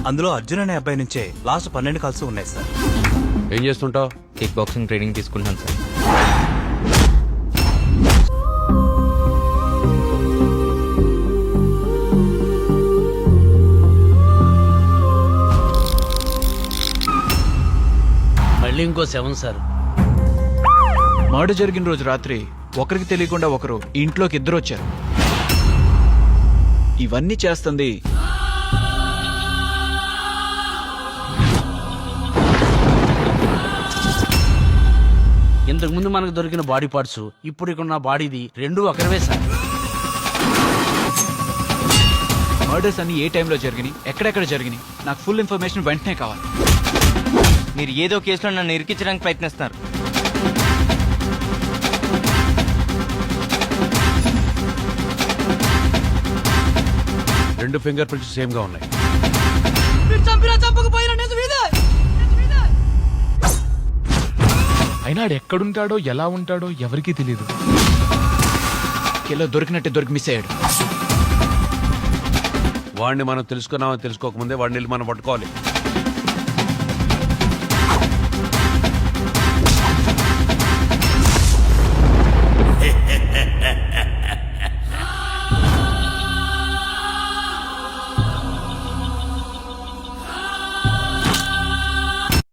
అందులో అర్జున్ అనే అబ్బాయి నుంచే లాస్ట్ 12 కాల్స్ ఉన్నాయి సార్. ఏం చేస్తుంటావు? కిక్ బాక్సింగ్ ట్రైనింగ్ తీసుకుంటున్నాను సార్. మళ్ళీ ఇంకో 7 సార్. మర్డర్ జరిగిన రోజు రాత్రి ఒకరికి తెలియకుండా ఒకరు ఇంట్లోకి ఇద్దరు వచ్చారు. ఇవన్నీ చేస్తుంది ఇంతకు ముందు మనకు దొరికిన బాడీ పార్ట్స్ ఇప్పుడు ఇక్కడ ఉన్న బాడీది రెండూ ఒకరివే సార్. మర్డర్స్ అన్ని ఏ టైంలో జరిగినాయి, ఎక్కడెక్కడ జరిగినాయి, నాకు ఫుల్ ఇన్ఫర్మేషన్ వెంటనే కావాలి. మీరు ఏదో కేసులో నన్ను ఇరికించడానికి ప్రయత్నిస్తున్నారు. రెండు ఫింగర్ ప్రింట్స్ సేమ్ గా ఉన్నాయి. అయినా ఆడు ఎక్కడుంటాడో ఎలా ఉంటాడో ఎవరికీ తెలియదు. కిలో దొరికినట్టే దొరికి మిస్ అయ్యాడు. వాడిని మనం తెలుసుకున్నామని తెలుసుకోకముందే వాడిని వెళ్ళి మనం పట్టుకోవాలి.